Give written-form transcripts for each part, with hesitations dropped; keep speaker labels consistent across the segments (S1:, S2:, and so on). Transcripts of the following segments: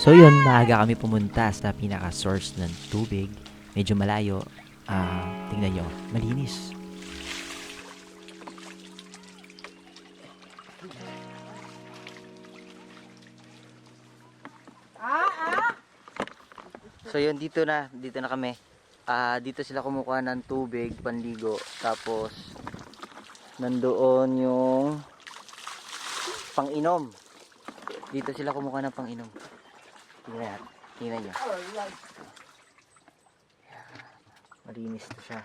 S1: So yun, maaga kami pumunta sa pinaka-source ng tubig. Medyo malayo. Tingnan nyo, malinis. So yun, dito na kami. Dito sila kumukuha ng tubig, panligo. Tapos, nandoon yung pang-inom. Dito sila kumukuha ng pang-inom. Tingnan nyo. Malinis to siya.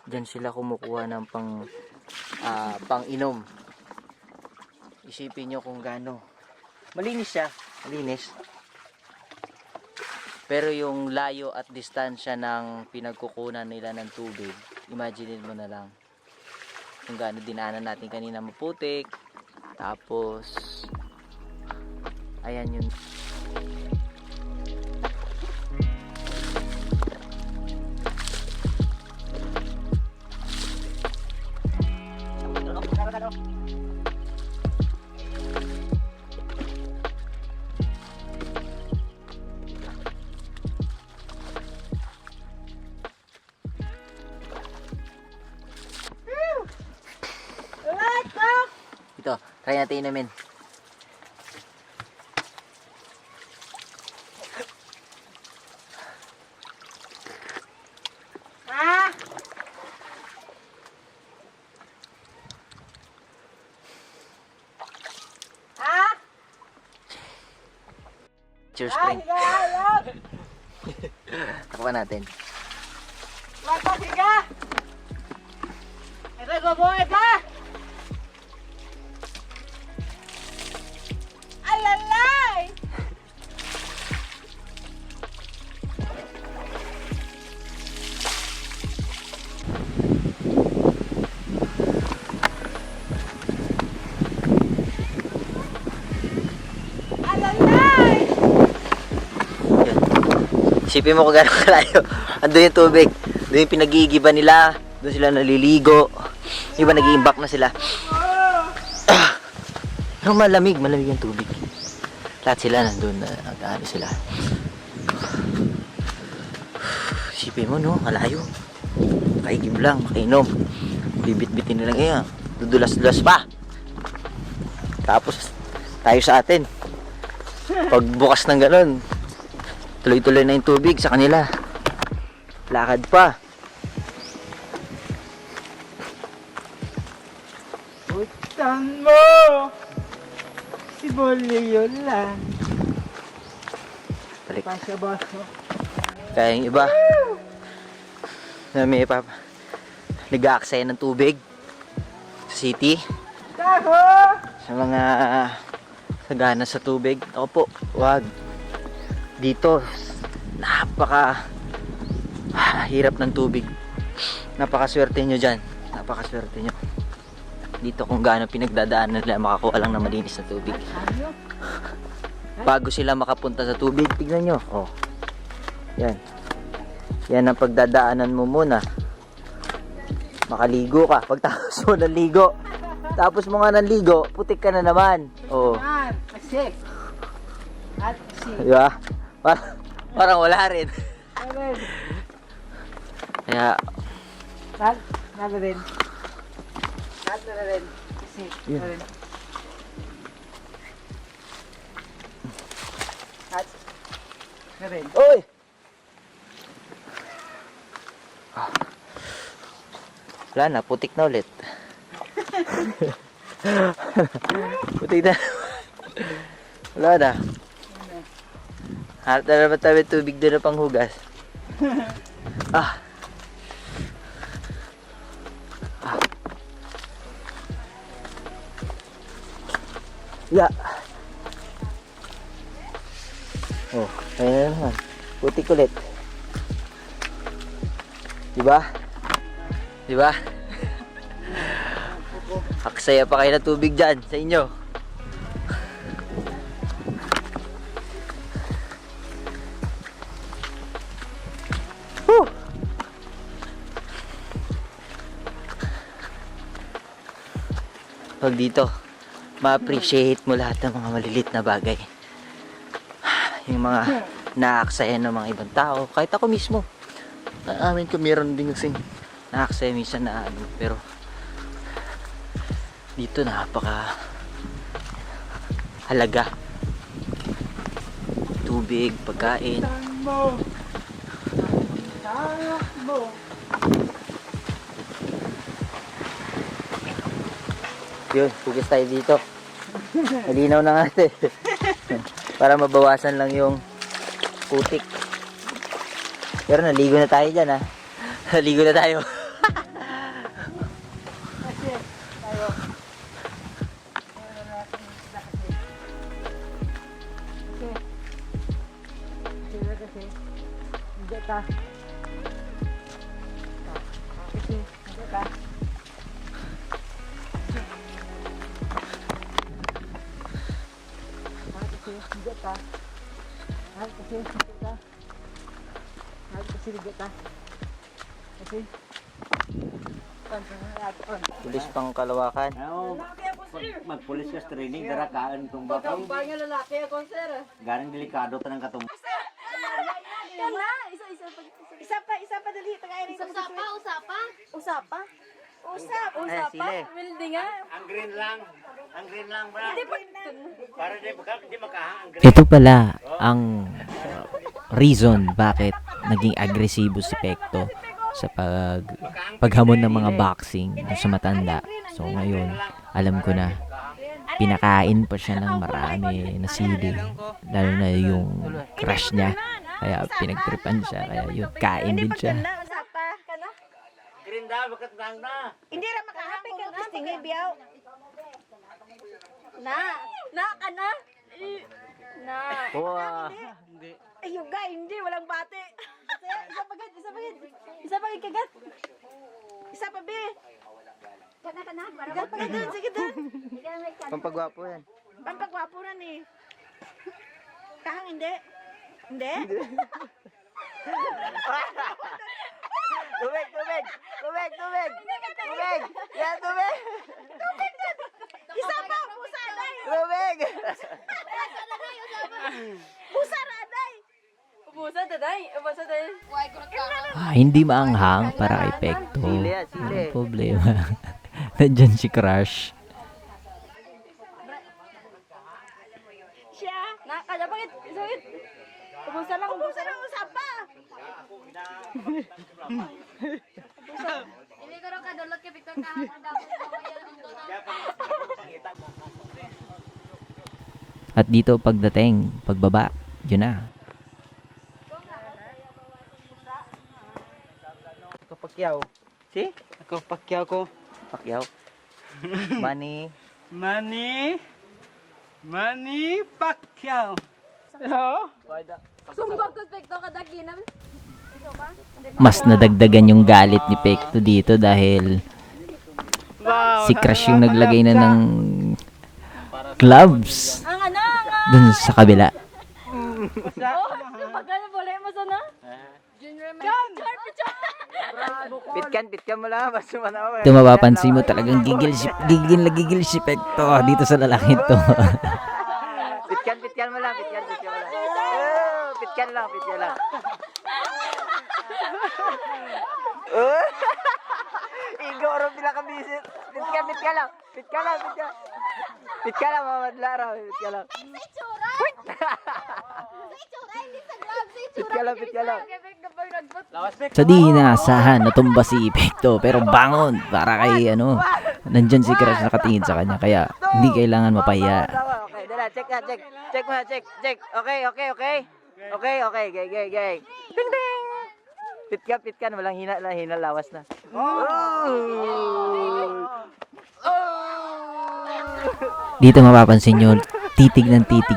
S1: Diyan sila kumukuha ng pang-inom. Isipin nyo kung gaano. Malinis siya. Malinis. Pero yung layo at distansya ng pinagkukunan nila ng tubig, imagine mo na lang kung gaano dinaanan natin kanina, maputik. Tapos, ayan yun. Ito, try natin inumin. Cheers, friend. Takpan natin. Isipin mo kung gano'ng kalayo. Andun yung tubig. Doon yung pinag-iigiban nila. Doon sila naliligo. Iba nag-iimbak na sila. Pero malamig yung tubig. Lahat sila nandun na nag-ano sila. Isipin mo, no? Kalayo. Kaigib lang, makainom. Bibit-bitin nila ngayon. Dudulas-dulas pa. Tapos, tayo sa atin. Pagbukas ng gano'n, tuloy-tuloy na yung tubig sa kanila. Lakad pa.
S2: Utang mo! Si Bolly yun lang.
S1: Balik.
S2: Pasya baso.
S1: Kaya yung iba, na may nag-aaksaya ng tubig sa city.
S2: Taho!
S1: Sa mga sagana sa tubig. Ako po, wag. Dito, hirap ng tubig. Napakaswerte nyo dyan. Napakaswerte nyo. Dito kung gaano pinagdadaanan nila makakuha lang ng malinis na tubig. Bago sila makapunta sa tubig, tignan nyo. Oh. Yan. Yan ang pagdadaanan mo muna. Makaligo ka. Pagtapos mo ng ligo. Tapos mo nga ng ligo, putik ka na naman. Oh.
S2: Asik. At si.
S1: Diba? Parang wala rin. Kaya,
S2: Nalo rin. Nalo na rin. Kasi,
S1: Yeah.
S2: rin. At, na rin.
S1: oy! Wala na, putik na ulit. Putik na. Wala na. Harap na naman tayo tubig doon na panghugas. Ah. Ya. Oh, kaya na naman. Putik ulit. Diba? Diba? Aksaya pa kayo na tubig dyan sa inyo. Whew! Pag dito, ma-appreciate mo lahat ng mga malilit na bagay. Yung mga naaaksaya ng mga ibang tao. Kahit ako mismo. Amin ko meron din kasing naaaksaya minsan na ano. Pero dito napaka halaga. Tubig, pagkain. Yun, pugis tayo dito. Malinaw na nga ito. Para mabawasan lang yung putik. Pero naligo na tayo dyan, ha. Naligo na tayo.
S2: Kasi, tayo. Kasi, hindi ka. Kasi, hindi ka. Hindi ka. Kasi, hindi ka. Kasi, hindi ka. Kasi,
S1: Pulis pang Kalawakan.
S3: Magpulis ka sa training, darakaan kung bakong.
S2: Pagpang lalaki ako, sir.
S3: Garang delikado tanang katong.
S2: Isa pa dali. Usapa.
S1: Ay, sile.
S2: Building nga.
S3: Ang green lang bra. Para di makahang.
S4: Ito pala ang reason bakit naging agresibo si Pekto sa paghamon ng mga boxing sa matanda. So ngayon, alam ko na pinakain pa siya ng marami na sili. Lalo na yung crush niya. Kaya pinagtripan siya. Kaya yun, kain din siya.
S2: Usapa ka na.
S3: Green daw, bakat lang na.
S2: Hindi ra makahapit ka kasi tingay biyaw. Na ka na. Na.
S1: Wow.
S2: Ay, yung guy, hindi, walang bate. Isa pagid kagat. Isa pa, be. Kana. Kagat pa doon, sige doon.
S1: Pampagwapo yan.
S2: Pampagwapo na ni. Kahang hindi. Hindi?
S1: Tubig! Yan, tubig!
S2: Isa pa, pusa aday.
S1: Tubig!
S2: Pusa aday. Pusa aday.
S4: Hindi maanghang para kay Pekto.
S1: Sili yan, sili.
S4: Ang problema. Nandyan si Crush.
S2: Siya. Kada bakit? Isawit. Pusa lang usapa.
S5: Hindi ko rin kadulot kay Victor kahapon daw.
S4: At dito pagdating, pagbaba, yun na.
S1: Kapakyaw. Si?
S3: Ako pakyaw ko.
S1: Pakyaw. Money.
S3: Manny Pacquiao.
S5: Sumbag ko Victor kadaginan.
S4: Mas nadagdagan yung galit ni Pekto dito dahil si Crush yung naglagay na ng gloves dun sa kabila.
S2: Pagkano boleh mo sana?
S1: Pitkan mo lang. Basta manawa.
S4: Ito mapapansin mo talagang gigil si Pekto dito sa lalaki to.
S1: Pitkan mo lang. Pitkan lang. Igo ron bila ka bisit. Pitkan lang. Pitkan lang mamadla raw. Pitkan lang. Pitkan lang.
S4: Sa di inaasahan natumba si Pekto pero bangon para kay nandyan si Crush nakatingin sa kanya kaya hindi kailangan mapahiya.
S1: Okay, dala, check. Okay. Gay. Ding. Pitkan, walang hina lawas na.
S4: Dito mapapansin nyo, titig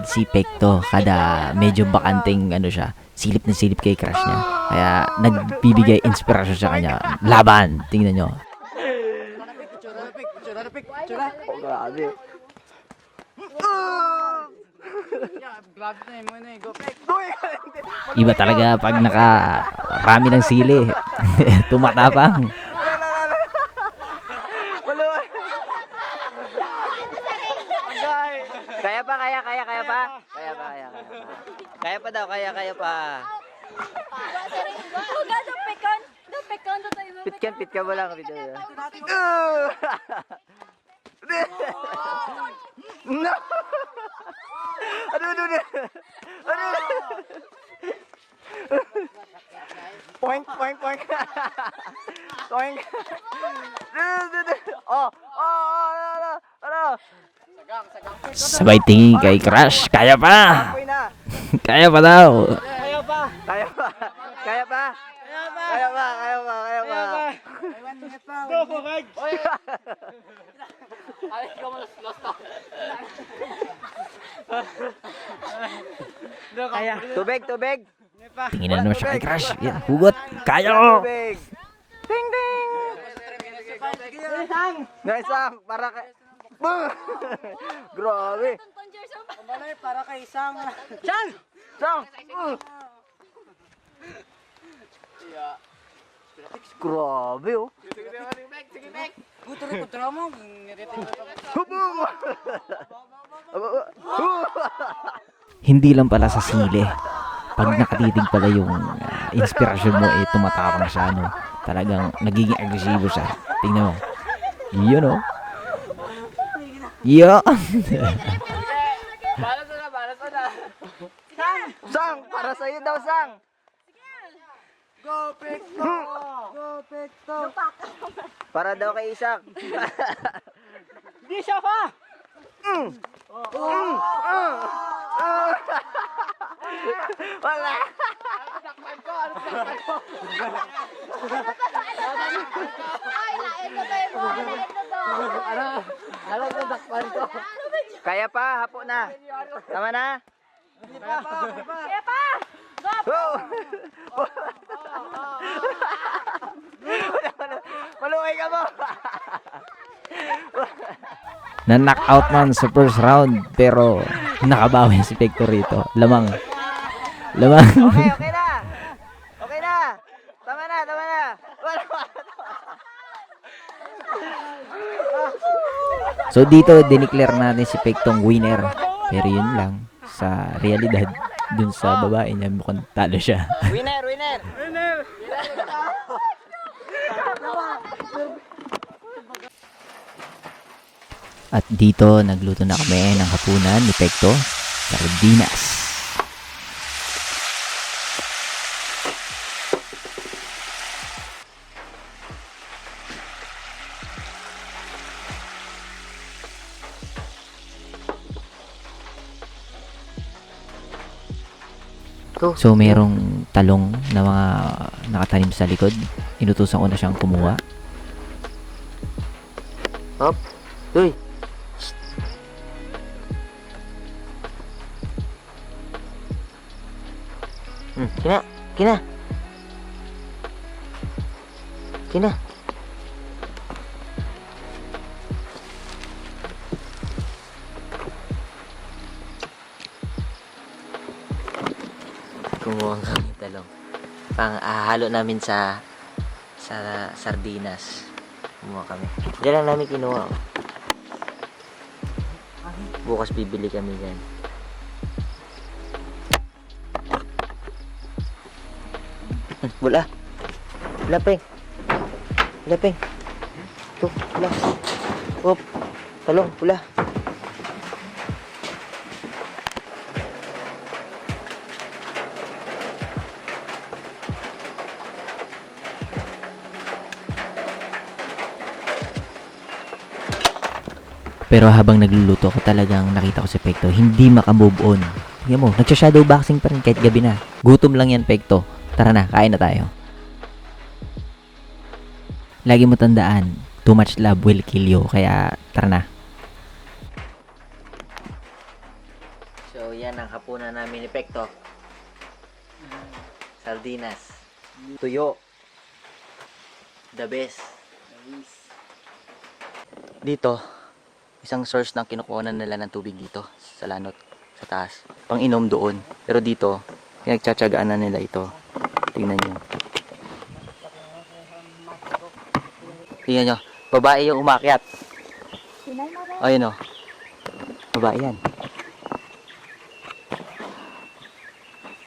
S4: si Pekto kada medyo bakanteng siya, silip na silip kay crush niya. Kaya nagbibigay inspirasyon sa kanya. Laban! Tingnan nyo.
S1: Oh, grabe.
S4: Iba talaga pag nakarami ng sili. Tumatapang.
S1: Kaya pa. Kaya pa daw, kaya pa.
S5: Huwag dapekon to tayo.
S1: Pitkan mo lang. No! Ano? Poink. Poink. Ano?
S4: Sabay tingin kay Crush. Kaya pa!
S1: Poy na.
S4: Kaya pa daw.
S1: Kaya pa. Tubig.
S4: Tinginan mo siya kay Crush. Yan, hugot. Kaya ko!
S1: Tubig. Ding. Naisang para kay... Grabe. Sang. Grabe oh.
S4: Hindi lang pala sa sili. Pag nakatitig pala yung inspirasyon mo, tumatapang siya, no? Talagang nagiging agresibo siya. Tingnan mo. Yun, oh. Yo!
S1: Sang, para sa'yo daw, Sang. Para daw kay Isak.
S3: Di siya pa!
S1: Wala.
S5: Ay, lain na tayo mo.
S3: Alam ko, dakpan ko.
S1: Kaya pa, hapo na. Tama na?
S5: Kaya pa!
S1: Oh! Maluhay ka mo.
S4: Na-knockout man sa first round, pero nakabawi si Pekto rito. Lamang.
S1: Okay na. Tama na. Wala.
S4: So dito, dineclare natin si Pektong winner. Pero yun lang, sa realidad, dun sa babae niya, mukhang talo siya.
S1: Winner.
S4: At dito, nagluto na kami ng hapunan ni Pekto, sardinas. So, merong talong na mga nakatanim sa likod. Inutusan ko na siyang kumuha.
S1: Hop. Uy. Kina. Kumuha kami talong. Halo namin sa sardinas. Kumuha kami. Diyan lang namin kinuha. Bukas bibili kami dyan. Wala, peng. Ito, wala. Hop, talong, wala.
S4: Pero habang nagluluto ko, talagang nakita ko si Pekto hindi makamove on. Tingnan mo, nagsha-shadow boxing pa rin kahit gabi na. Gutom lang yan, Pekto. Tara na, kain na tayo. Lagi mo tandaan, too much love will kill you. Kaya tara na.
S1: So, yan ang hapunan namin ni Pekto. Sardinas. Tuyo. The best. Dito, isang source na kinukuha nila ng tubig dito sa lanot, sa taas. Pang inom doon. Pero dito, pinagtsatsagaan na nila ito. Tingnan nyo. Tingnan nyo. Babae yung umakyat. Ayun o. Babae yan.